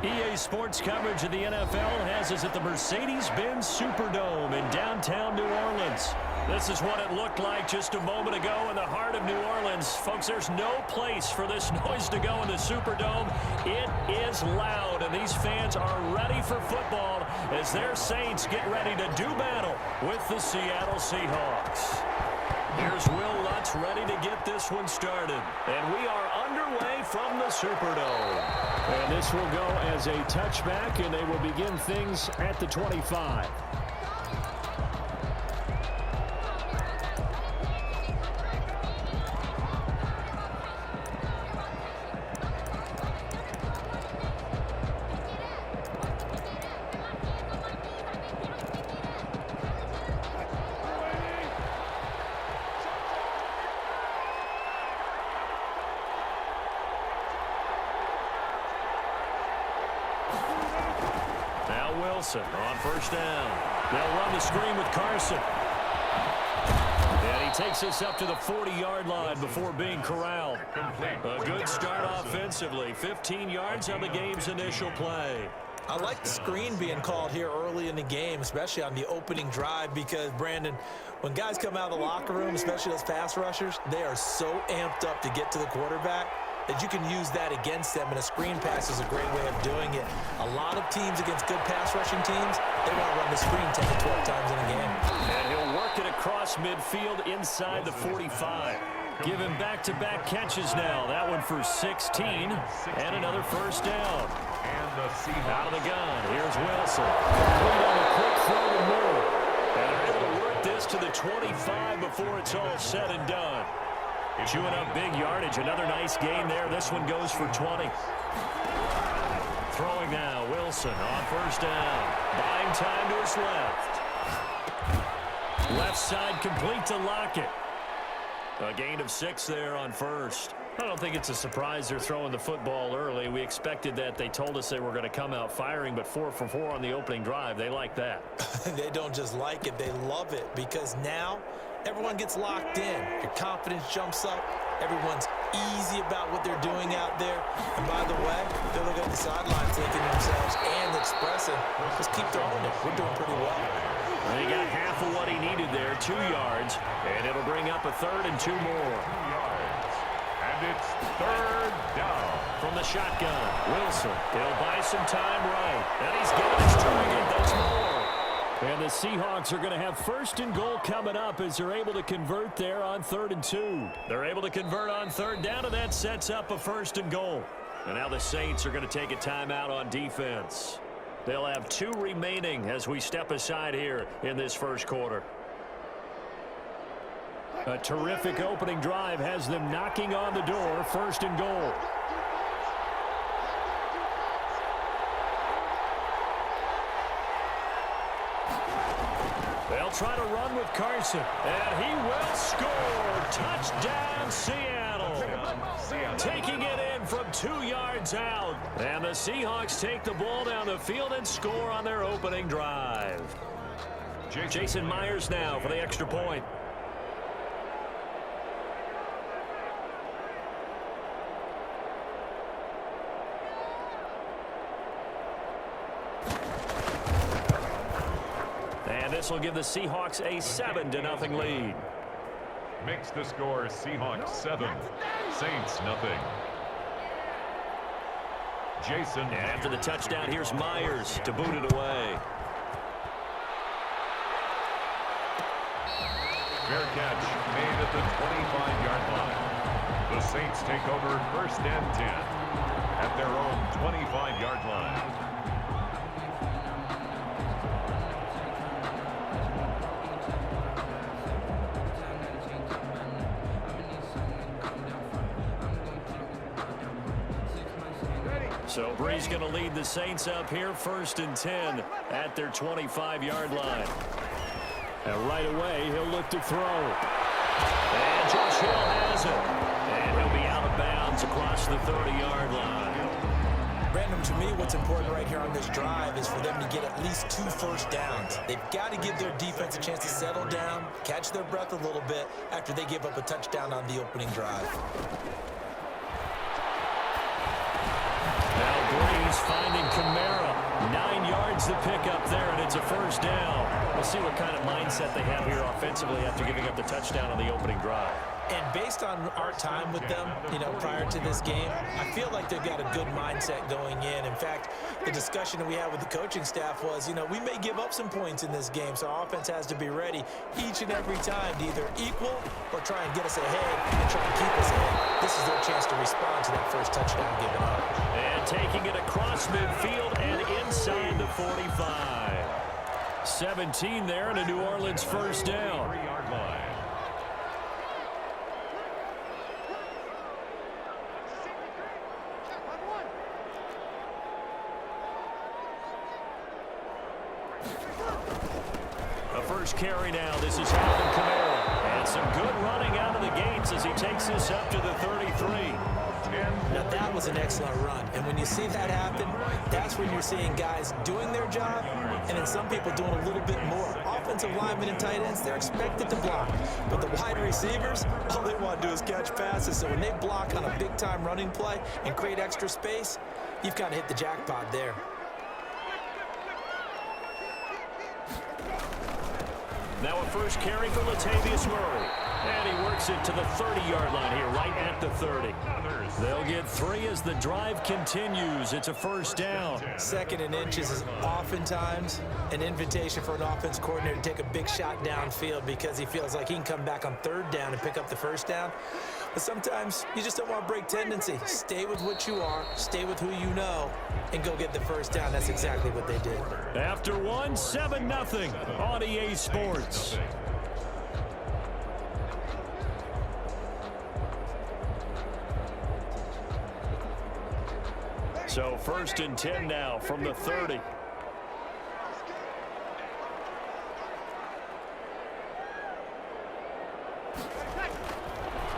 EA Sports coverage of the NFL has us at the Mercedes-Benz Superdome in downtown New Orleans. This is what it looked like just a moment ago in the heart of New Orleans. Folks, there's no place for this noise to go in the Superdome. It is loud, and these fans are ready for football as their Saints get ready to do battle with the Seattle Seahawks. Here's Will Lutz ready to get this one started. And we are underway from the Superdome. And this will go as a touchback, and they will begin things at the 25. On first down. They'll run the screen with Carson. And he takes us up to the 40-yard line before being corralled. A good start offensively. 15 yards on the game's initial play. I like the screen being called here early in the game, especially on the opening drive, because, Brandon, when guys come out of the locker room, especially those pass rushers, they are so amped up to get to the quarterback that you can use that against them, and a screen pass is a great way of doing it. A lot of teams against good pass rushing teams, they want to run the screen 10 to 12 times in a game. And he'll work it across midfield inside the 45. Give him back-to-back catches now. That one for 16, and another first down. Out of the gun, here's Wilson. Complete on a quick throw to Moore. And they're able to work this to the 25 before it's all said and done. Chewing up big yardage. Another nice gain there. This one goes for 20. Throwing now. Wilson on first down. Buying time to his left. Left side complete to Lockett. A gain of 6 there on first. I don't think it's a surprise they're throwing the football early. We expected that. They told us they were going to come out firing, but 4 for 4 on the opening drive. They like that. They don't just like it. They love it, because now everyone gets locked in. Your confidence jumps up. Everyone's easy about what they're doing out there. And by the way, they're looking at the sideline thinking to themselves and expressing, just keep throwing it. We're doing pretty well. And he got half of what he needed there, 2 yards. And it'll bring up a third and 2 more. And it's third down. From the shotgun, Wilson. He'll buy some time right. And he's got his target. That's more. And the Seahawks are going to have first and goal coming up as they're able to convert there on 3rd and 2. They're able to convert on 3rd down, and that sets up a first and goal. And now the Saints are going to take a timeout on defense. They'll have 2 remaining as we step aside here in this first quarter. A terrific opening drive has them knocking on the door, 1st and goal. They'll try to run with Carson, and he will score. Touchdown, Seattle. Taking it in from 2 yards out. And the Seahawks take the ball down the field and score on their opening drive. Jason Myers now for the extra point. This will give the Seahawks a 7-0 lead. Makes the score Seahawks 7, Saints nothing. Jason. And after the touchdown, here's Myers to boot it away. Fair catch made at the 25-yard line. The Saints take over 1st and 10 at their own 25-yard line. So Bree's going to lead the Saints up here, 1st and 10 at their 25-yard line. And right away, he'll look to throw. And Josh Hill has it. And he'll be out of bounds across the 30-yard line. Brandon, to me, what's important right here on this drive is for them to get at least 2 first downs. They've got to give their defense a chance to settle down, catch their breath a little bit after they give up a touchdown on the opening drive. Now Breeze finding finds the pickup there, and it's a first down. We'll see what kind of mindset they have here offensively after giving up the touchdown on the opening drive. And based on our time with them, prior to this game, I feel like they've got a good mindset going in. In fact, the discussion that we had with the coaching staff was, we may give up some points in this game, so our offense has to be ready each and every time to either equal or try and get us ahead and try and keep us ahead. This is their chance to respond to that first touchdown given up. And taking it across midfield and inside the 45. 17 there and a New Orleans first down. 3-yard line. A first carry now. This is Alvin Kamara. And some good running out of the gates as he takes this up to the 33. Now, that was an excellent run. And when you see that happen, that's when you're seeing guys doing their job and then some people doing a little bit more. Offensive linemen and tight ends, they're expected to block. But the wide receivers, all they want to do is catch passes. So when they block on a big-time running play and create extra space, you've kind of hit the jackpot there. Now a first carry for Latavius Murray. And he works it to the 30-yard line here, right at the 30. They'll get 3 as the drive continues. It's a first down. Second and inches is oftentimes an invitation for an offense coordinator to take a big shot downfield because he feels like he can come back on third down and pick up the first down. But sometimes you just don't want to break tendency. Stay with what you are, stay with who you know, and go get the first down. That's exactly what they did. After 7-0 on EA Sports. So 1st and 10 now from the 30.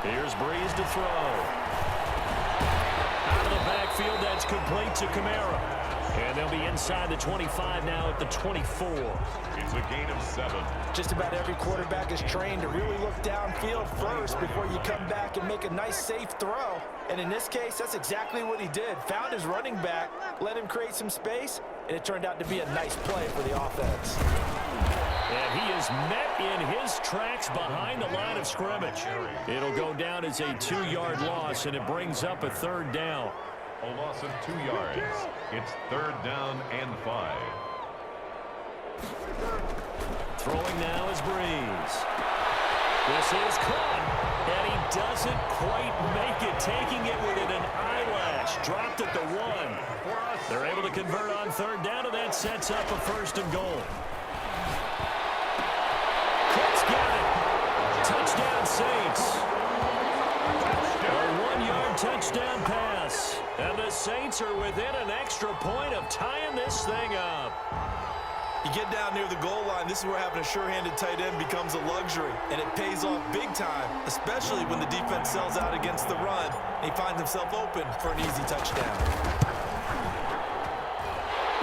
Here's Breeze to throw. Out of the backfield, that's complete to Kamara. And they'll be inside the 25 now at the 24. It's a gain of 7. Just about every quarterback is trained to really look downfield first before you come back and make a nice, safe throw. And in this case, that's exactly what he did. Found his running back, let him create some space, and it turned out to be a nice play for the offense. And he is met in his tracks behind the line of scrimmage. It'll go down as a 2-yard loss, and it brings up a 3rd down. A loss of 2 yards. It's 3rd down and 5. Throwing now is Breeze. This is caught, and he doesn't quite make it, taking it within an eyelash. Dropped at the 1. They're able to convert on 3rd down, and that sets up a 1st and goal. Cook's got it. Touchdown, Saints. A 1-yard touchdown pass. And the Saints are within an extra point of tying this thing up. You get down near the goal line, this is where having a sure-handed tight end becomes a luxury, and it pays off big time, especially when the defense sells out against the run, and he finds himself open for an easy touchdown.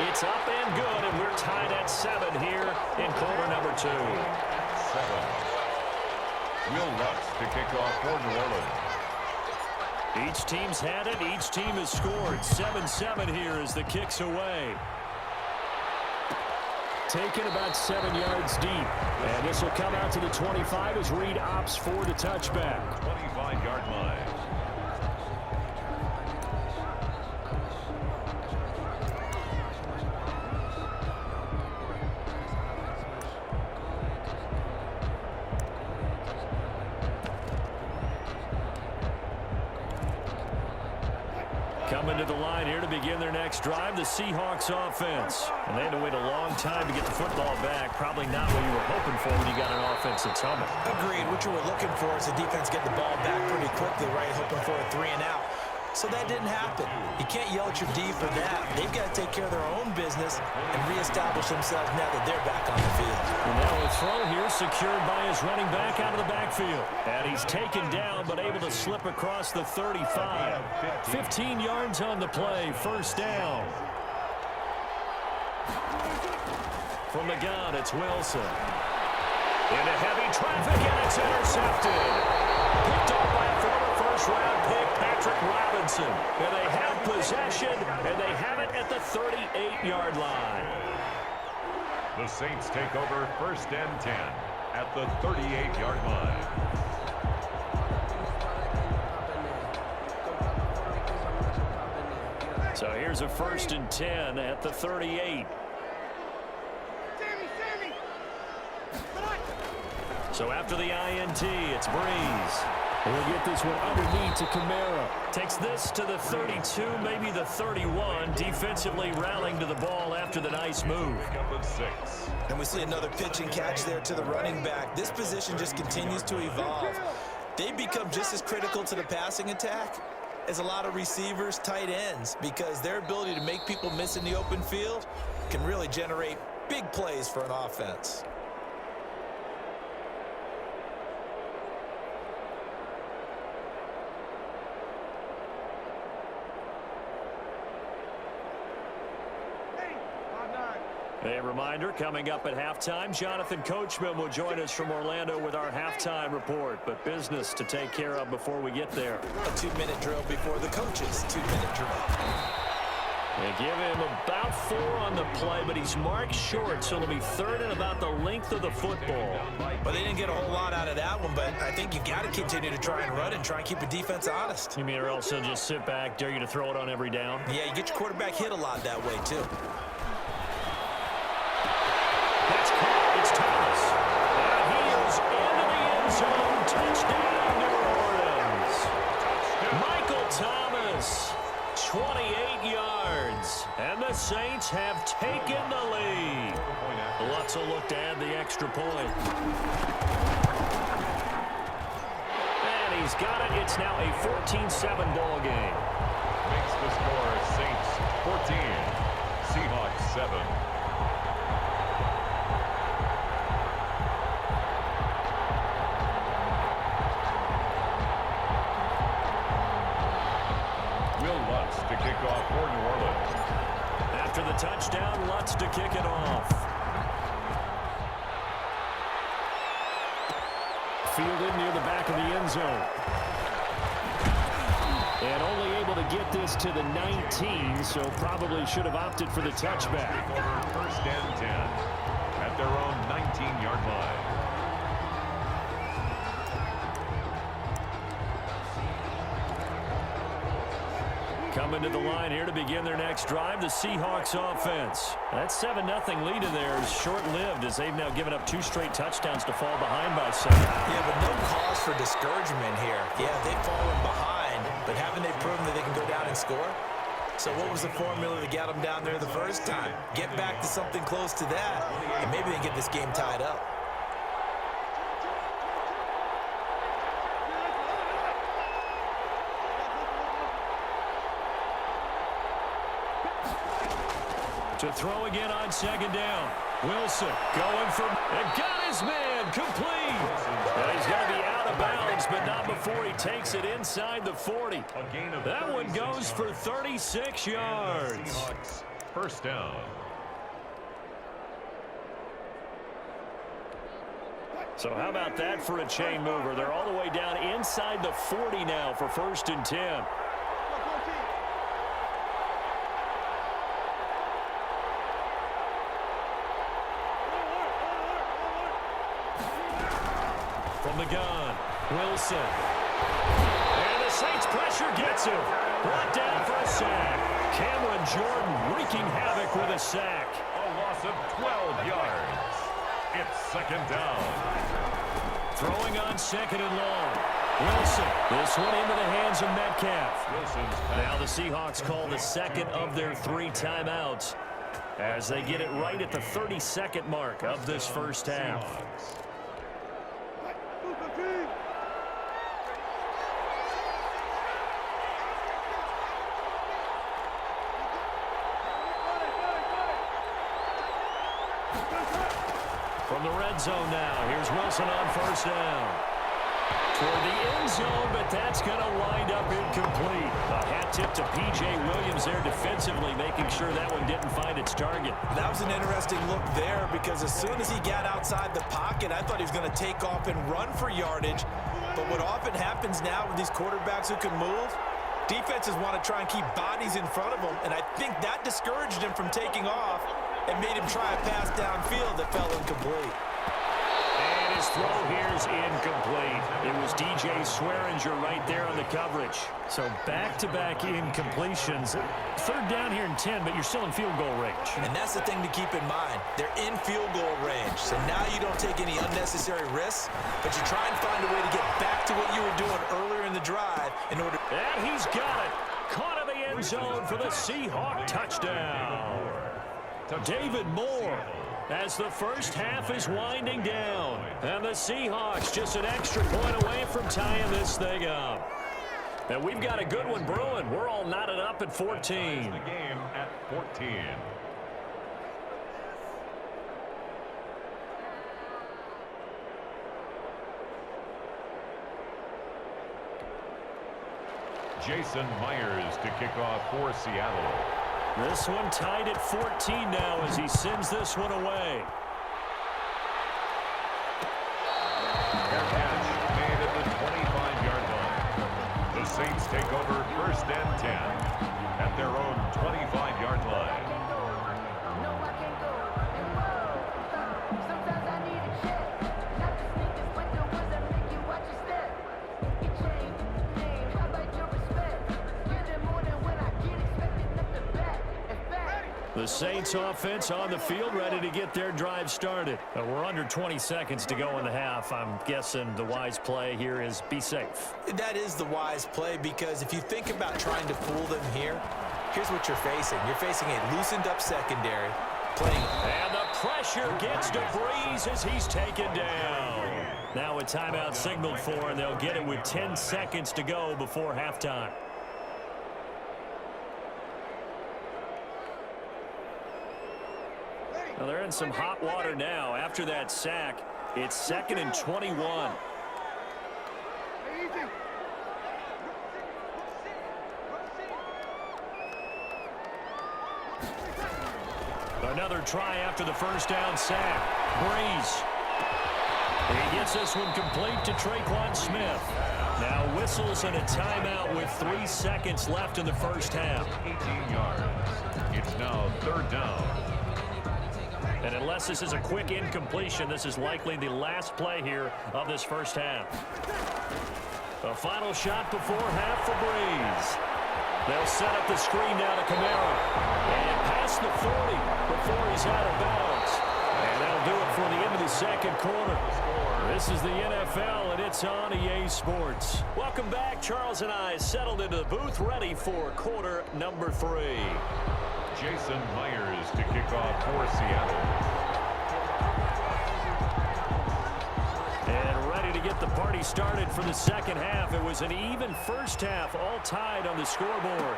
It's up and good, and we're tied at 7 here in quarter number 2. 7. Will Lutz to kick off for New Orleans. Each team's had it. Each team has scored. 7-7 here as the kick's away. Taken about 7 yards deep. And this will come out to the 25 as Reed opts for the touchback. 25-yard line. Coming to the line here to begin their next drive, the Seahawks offense. And they had to wait a long time to get the football back. Probably not what you were hoping for when you got an offense that's humming. Agreed. What you were looking for is the defense get the ball back pretty quickly, right? Hoping for a 3 and out. So that didn't happen. You can't yell at your D for that. They've got to take care of their own business and reestablish themselves now that they're back on the field. And now a throw here secured by his running back out of the backfield. And he's taken down but able to slip across the 35. 15 yards on the play. First down. From the gun, it's Wilson. Into heavy traffic, and it's intercepted. Picked off by a former first-round pick, Patrick Robinson. And they have possession, and they have it at the 38-yard line. The Saints take over 1st and 10 at the 38-yard line. So here's a 1st and 10 at the 38. So after the INT, it's Breeze. We'll get this one underneath to Kamara. Takes this to the 32, maybe the 31. Defensively rallying to the ball after the nice move. And we see another pitch and catch there to the running back. This position just continues to evolve. They become just as critical to the passing attack as a lot of receivers, tight ends, because their ability to make people miss in the open field can really generate big plays for an offense. A reminder, coming up at halftime, Jonathan Coachman will join us from Orlando with our halftime report. But business to take care of before we get there. A 2-minute drill before the coach's 2-minute drill. They give him about 4 on the play, but he's marked short, so it'll be 3rd and about the length of the football. Well, they didn't get a whole lot out of that one, but I think you got to continue to try and run and try and keep the defense honest. You mean or else he'll just sit back, dare you to throw it on every down? Yeah, you get your quarterback hit a lot that way, too. That's caught. It's Thomas. And he is into the end zone. Touchdown, New Orleans. Michael Thomas, 28 yards. And the Saints have taken the lead. Lutz will look to add the extra point. And he's got it. It's now a 14-7 ball game. Makes the score Saints 14, Seahawks 7. To kick off for New Orleans. After the touchdown, Lutz to kick it off. Fielded near the back of the end zone. And only able to get this to the 19, so probably should have opted for the touchback. Take over 1st and 10 at their own 19-yard line. Coming to the line here to begin their next drive, the Seahawks offense. That 7-0 lead in there is short-lived as they've now given up 2 straight touchdowns to fall behind by 7. Yeah, but no cause for discouragement here. Yeah, they've fallen behind, but haven't they proven that they can go down and score? So what was the formula to get them down there the first time? Get back to something close to that, and maybe they get this game tied up. To throw again on 2nd down. Wilson going for and got his man complete. And he's going to be out of bounds, but not before he takes it inside the 40. That one goes for 36 yards. 1st down. So how about that for a chain mover? They're all the way down inside the 40 now for 1st and 10. From the gun, Wilson. And the Saints pressure gets him. Brought down for a sack. Cameron Jordan wreaking havoc with a sack. A loss of 12 yards. It's 2nd down. Throwing on 2nd and long. Wilson. This one into the hands of Metcalf. Now the Seahawks call the 2nd of their 3 timeouts as they get it right at the 32nd mark of this first half. From the red zone now, here's Wilson on 1st down. Toward the end zone, but that's going to wind up incomplete. A hat tip to P.J. Williams there defensively, making sure that one didn't find its target. That was an interesting look there because as soon as he got outside the pocket, I thought he was going to take off and run for yardage. But what often happens now with these quarterbacks who can move, defenses want to try and keep bodies in front of them, and I think that discouraged him from taking off. and made him try a pass downfield that fell incomplete. And his throw here is incomplete. It was DJ Swearinger right there on the coverage. So back-to-back incompletions. Third down here in 10, but you're still in field goal range. And that's the thing to keep in mind. They're in field goal range. So now you don't take any unnecessary risks, but you try and find a way to get back to what you were doing earlier in the drive in order. And he's got it. Caught in the end zone for the Seahawk touchdown. David Moore, as the first half is winding down. And the Seahawks just an extra point away from tying this thing up. And we've got a good one brewing. We're all knotted up at 14. The game at 14. Jason Myers to kick off for Seattle. This one tied at 14 now as he sends this one away. Fair catch made at the 25-yard line. The Saints take over first and 10 at their own 25-yard line. The Saints offense on the field ready to get their drive started. We're under 20 seconds to go in the half. I'm guessing the wise play here is be safe. That is the wise play, because if you think about trying to fool them here, here's what you're facing. You're facing a loosened up secondary playing. And the pressure gets to Breeze as he's taken down. Now a timeout signaled for, and they'll get it with 10 seconds to go before halftime. Well, they're in some hot water now. After that sack, it's 2nd and 21. Another try after the first down sack. Breeze. He gets this one complete to Traquan Smith. Now whistles and a timeout with 3 seconds left in the first half. 18 yards. It's now 3rd down. And unless this is a quick incompletion, this is likely the last play here of this first half. A final shot before half for Breeze. They'll set up the screen now to Kamara. And past the 40 before he's out of bounds. And that'll do it for the end of the second quarter. This is the NFL, and it's on EA Sports. Welcome back. Charles and I settled into the booth, ready for quarter number 3. Jason Myers to kick off for Seattle. And ready to get the party started for the second half. It was an even first half, all tied on the scoreboard.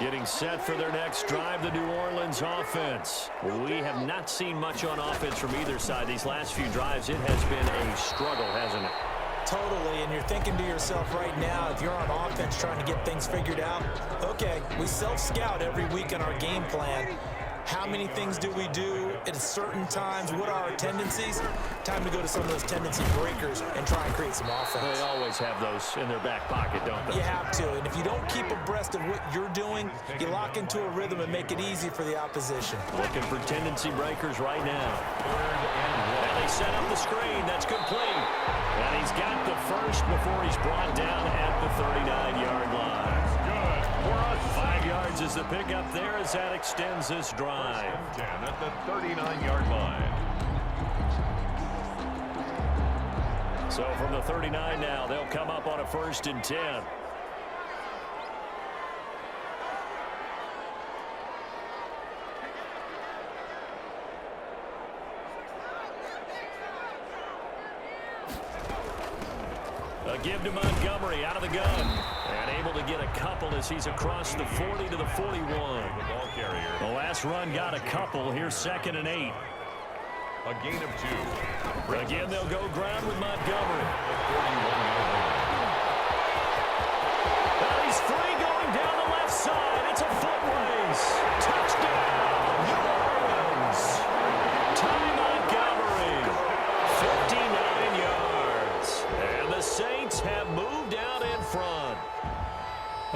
Getting set for their next drive, the New Orleans offense. We have not seen much on offense from either side. These last few drives, it has been a struggle, hasn't it? Totally, and you're thinking to yourself right now, if you're on offense trying to get things figured out, okay, we self-scout every week in our game plan. How many things do we do at certain times? What are our tendencies? Time to go to some of those tendency breakers and try and create some offense. They always have those in their back pocket, don't they? You have to, and if you don't keep abreast of what you're doing, you lock into a rhythm and make it easy for the opposition. Looking for tendency breakers right now. And they set up the screen. That's complete. And he's got the first before he's brought down at the 39-yard line. Good for us. 5 yards is the pickup there as that extends this drive. 10 at the 39-yard line. So from the 39 now, they'll come up on a 1st and 10. A give to Montgomery out of the gun. And able to get a couple as he's across the 40 to the 41. The ball carrier. The last run got a couple. Here's 2nd and 8. A gain of 2. Again, they'll go ground with Montgomery. He's free going down the left side. It's a foot race. Touchdown, New Orleans. Ty Montgomery, 59 yards.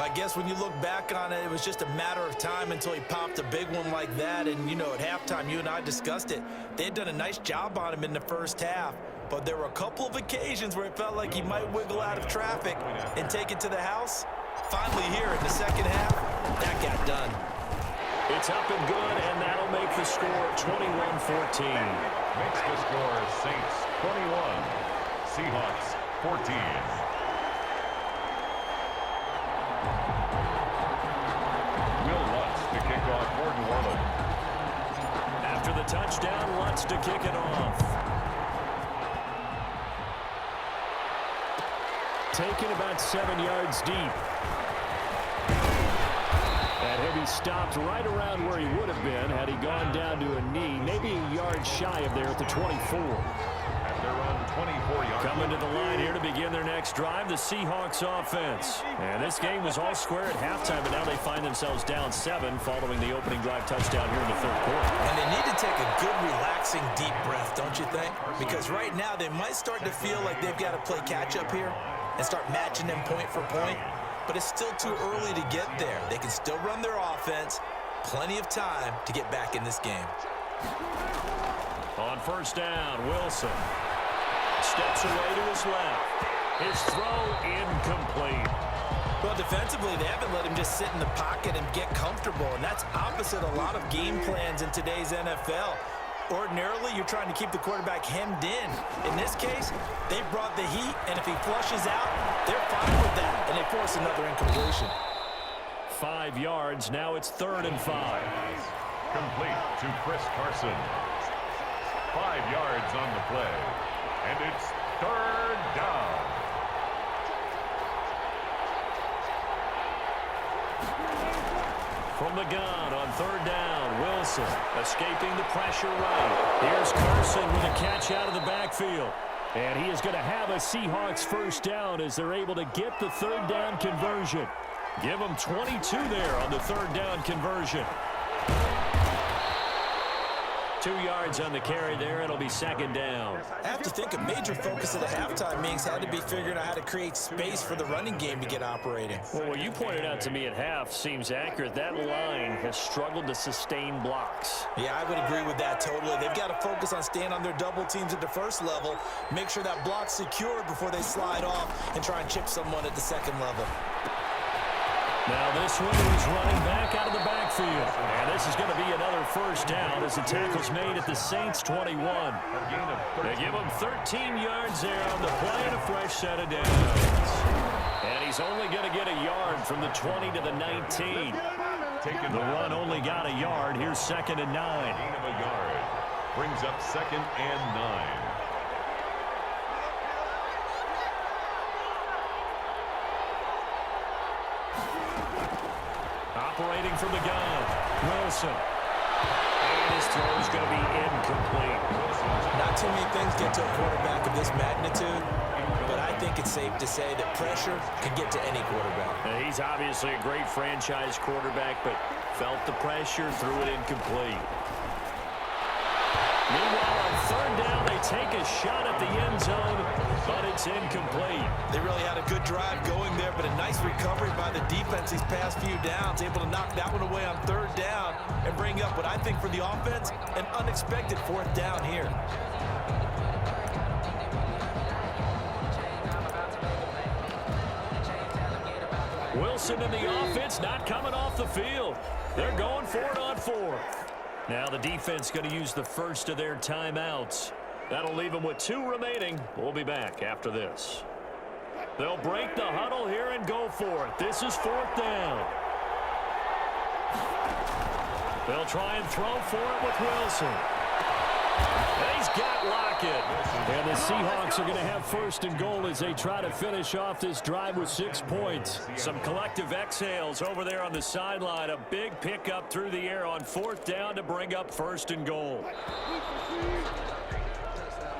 I guess when you look back on it, it was just a matter of time until he popped a big one like that. And, you know, at halftime, you and I discussed it. They had done a nice job on him in the first half. But there were a couple of occasions where it felt like he might wiggle out of traffic and take it to the house. Finally here in the second half, that got done. It's up and good, and that'll make the score 21-14. Makes the score Saints 21, Seahawks 14. Will Lutz to kick off for New Orleans. After the touchdown, Lutz to kick it off. Taken about 7 yards deep. And he'll be stopped right around where he would have been had he gone down to a knee, maybe a yard shy of there at the 24. At their own 24-yard Coming to the line here to begin their next drive, the Seahawks offense. And this game was all square at halftime, but now they find themselves down 7 following the opening drive touchdown here in the third quarter. And they need to take a good, relaxing, deep breath, don't you think? Because right now they might start to feel like they've got to play catch-up here and start matching them point for point. But it's still too early to get there. They can still run their offense. Plenty of time to get back in this game. On first down, Wilson steps away to his left. His throw incomplete. Well, defensively, they haven't let him just sit in the pocket and get comfortable, and that's opposite a lot of game plans in today's NFL. Ordinarily, you're trying to keep the quarterback hemmed in. In this case, they brought the heat, and if he flushes out, they're fine with that, and they force another incompletion. 5 yards, now it's 3rd and 5. complete to Chris Carson. 5 yards on the play, and it's 3rd down. From the gun on 3rd down, Wilson escaping the pressure right. Here's Carson with a catch out of the backfield. And he is going to have a Seahawks first down as they're able to get the 3rd down conversion. Give them 22 there on the 3rd down conversion. 2 yards on the carry there. It'll be 2nd down. I have to think a major focus of the halftime meetings had to be figuring out how to create space for the running game to get operating. Well, what you pointed out to me at half seems accurate. That line has struggled to sustain blocks. Yeah, I would agree with that totally. They've got to focus on staying on their double teams at the first level, make sure that block's secured before they slide off and try and chip someone at the second level. Now this one is running back out of the backfield. And this is going to be another first down as the tackle's made at the Saints 21. They give him 13 yards there on the play and a fresh set of downs. And he's only going to get a yard from the 20 to the 19. The run only got a yard. Here's 2nd and 9. Gain of a yard brings up 2nd and 9. Operating from the gun, Wilson. And his throw is going to be incomplete. Not too many things get to a quarterback of this magnitude, but I think it's safe to say that pressure can get to any quarterback. He's obviously a great franchise quarterback, but felt the pressure, threw it incomplete. Meanwhile, on 3rd down, they take a shot at the end zone, but it's incomplete. They really had a good drive going there, but a nice recovery by the defense these past few downs, able to knock that one away on 3rd down and bring up what I think for the offense, an unexpected 4th down here. Wilson and the offense not coming off the field. They're going for it on 4th. Now the defense going to use the first of their timeouts. That'll leave them with 2 remaining. We'll be back after this. They'll break the huddle here and go for it. This is 4th down. They'll try and throw for it with Wilson. And he's got Lockett. And the Seahawks are going to have 1st and goal as they try to finish off this drive with 6 points. Some collective exhales over there on the sideline. A big pickup through the air on 4th down to bring up 1st and goal.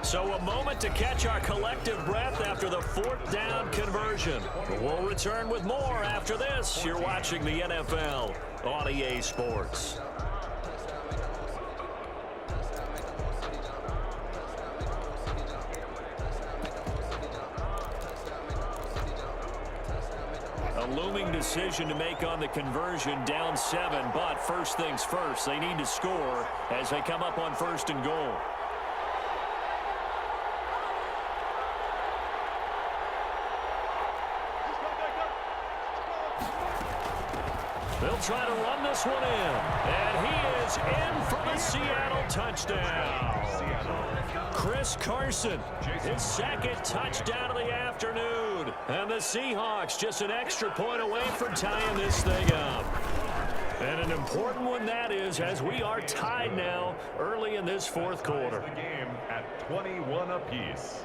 So a moment to catch our collective breath after the 4th down conversion. We'll return with more after this. You're watching the NFL on EA Sports. A looming decision to make on the conversion, down 7. But first things first, they need to score as they come up on 1st and goal. They'll try to run this one in. And he is in for the Seattle touchdown. Chris Carson, his 2nd touchdown of the afternoon. And the Seahawks just an extra point away from tying this thing up. And an important one that is, as we are tied now early in this 4th quarter. The game at 21 apiece.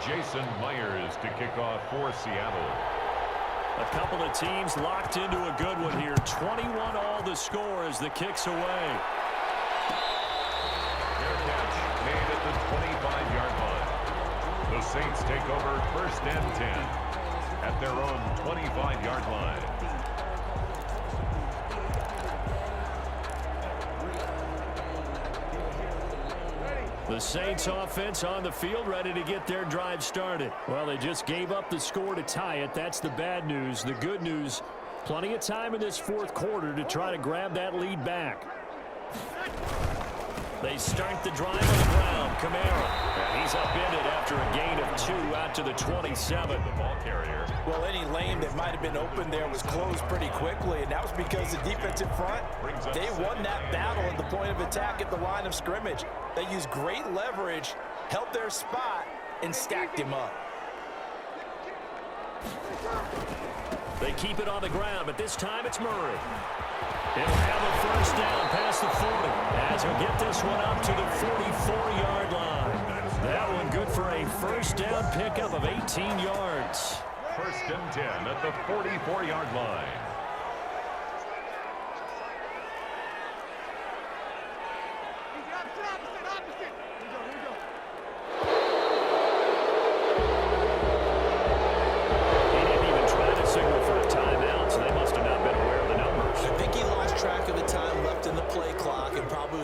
Jason Myers to kick off for Seattle. A couple of teams locked into a good one here. 21 all the score as the kick's away. Their catch made at the 25-yard line. The Saints take over 1st and 10 at their own 25-yard line. The Saints offense on the field, ready to get their drive started. Well, they just gave up the score to tie it. That's the bad news. The good news, plenty of time in this 4th quarter to try to grab that lead back. They start the drive on the ground. Kamara. And he's upended after a gain of 2 out to the 27. The ball carrier. Well, any lane that might have been open there was closed pretty quickly, and that was because the defensive front, they won that battle at the point of attack at the line of scrimmage. They used great leverage, held their spot, and stacked him up. They keep it on the ground, but this time it's Murray. He'll have a 1st down past the 40 as he'll get this one up to the 44-yard line. That one good for a 1st down pickup of 18 yards. 1st and 10 at the 44-yard line.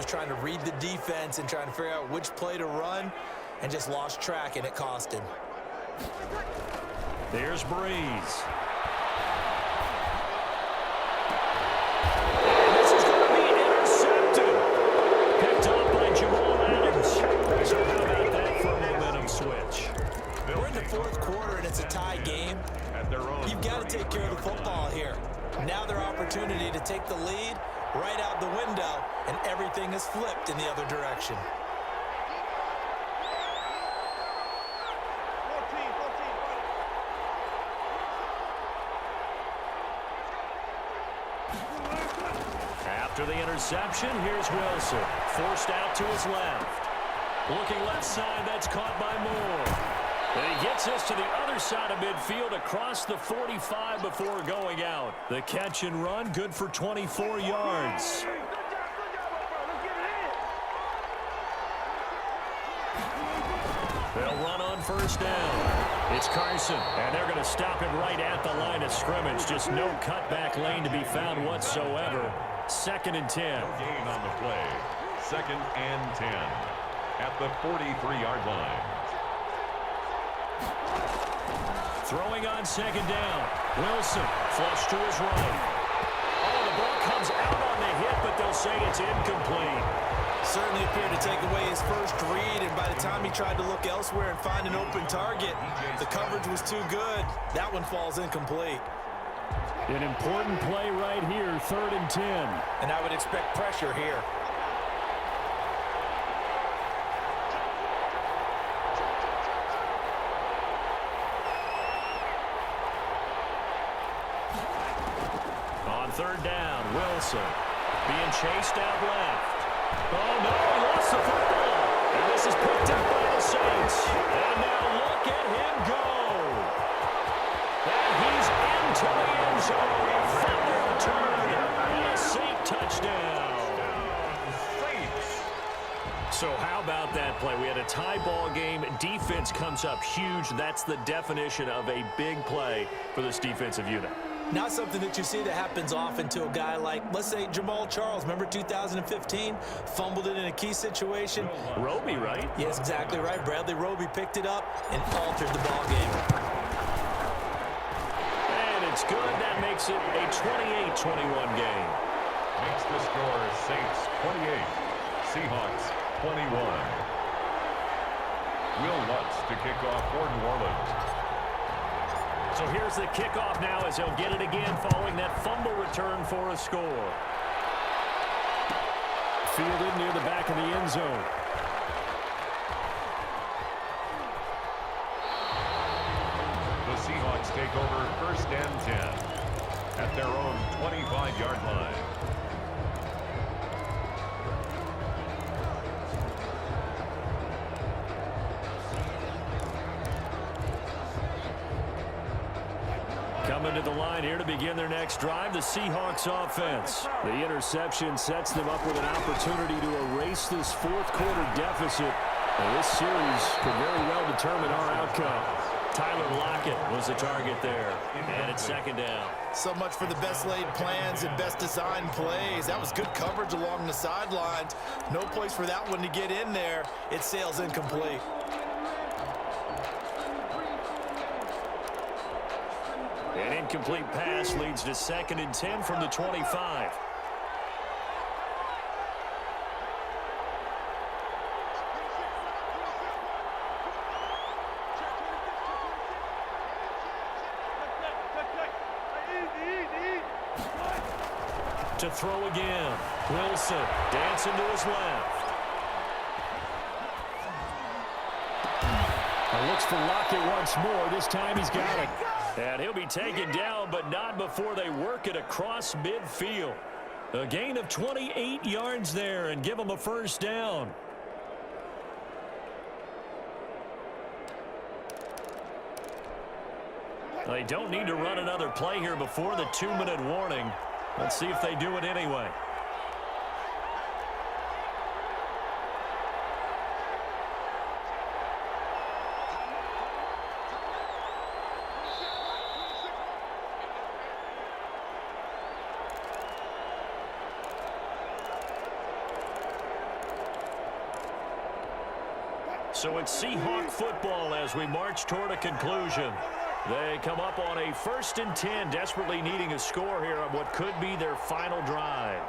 Trying to read the defense and trying to figure out which play to run, and just lost track, and it cost him. There's Breeze. This is going to be intercepted. Picked up by Jamal Adams. So how about that for a momentum switch? We're in the 4th quarter, and it's a tie game. You've got to take care of the football here. Now their opportunity to take the lead right out the window, and everything is flipped in the other direction. After the interception, here's Wilson. Forced out to his left. Looking left side, that's caught by Moore. And he gets this to the other side of midfield across the 45 before going out. The catch and run, good for 24 yards. They'll run on 1st down. It's Carson, and they're going to stop him right at the line of scrimmage. Just no cutback lane to be found whatsoever. 2nd and 10. No gain on the play. 2nd and 10 at the 43-yard line. Throwing on 2nd down. Wilson, flush to his right. Oh, the ball comes out on the hit, but they'll say it's incomplete. Certainly appeared to take away his first read, and by the time he tried to look elsewhere and find an open target, the coverage was too good. That one falls incomplete. An important play right here, 3rd and 10. And I would expect pressure here. On 3rd down, Wilson being chased out left. Oh, no, he lost the football. And this is picked up by the Saints. And now look at him go. And he's into the end zone. A fumble return. And a Saint touchdown. So how about that play? We had a tie ball game. Defense comes up huge. That's the definition of a big play for this defensive unit. Not something that you see that happens often to a guy like, let's say, Jamal Charles. Remember 2015? Fumbled it in a key situation. Roby, right? Yes, exactly right. Bradley Roby picked it up and altered the ball game. And it's good. That makes it a 28-21 game. Makes the score Saints 28, Seahawks 21. Will Lutz to kick off for New Orleans. So here's the kickoff now as he'll get it again following that fumble return for a score. Fielded near the back of the end zone. The Seahawks take over 1st and 10 at their own 25-yard line. Coming to the line here to begin their next drive, the Seahawks offense. The interception sets them up with an opportunity to erase this fourth quarter deficit. And this series could very well determine our outcome. Tyler Lockett was the target there. And it's 2nd down. So much for the best laid plans and best designed plays. That was good coverage along the sidelines. No place for that one to get in there. It sails incomplete. An incomplete pass leads to 2nd and 10 from the 25. To throw again. Wilson dancing to his left. Looks for Lockett once more. This time he's got it. And he'll be taken down, but not before they work it across midfield. A gain of 28 yards there and give him a 1st down. They don't need to run another play here before the 2-minute warning. Let's see if they do it anyway. So it's Seahawk football as we march toward a conclusion. They come up on a 1st and 10, desperately needing a score here on what could be their final drive.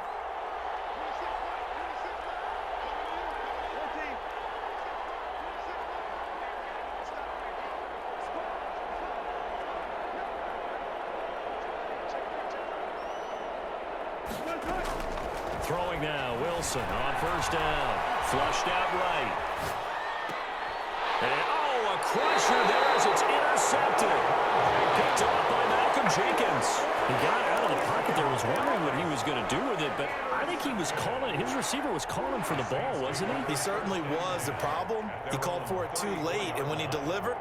Throwing now, Wilson on 1st down. Flushed out right. And, oh, a crusher there as it's intercepted. Picked up by Malcolm Jenkins. He got out of the pocket there, was wondering what he was going to do with it, but I think he was calling, his receiver was calling for the ball, wasn't he? He certainly was. The problem, he called for it too late, and when he delivered,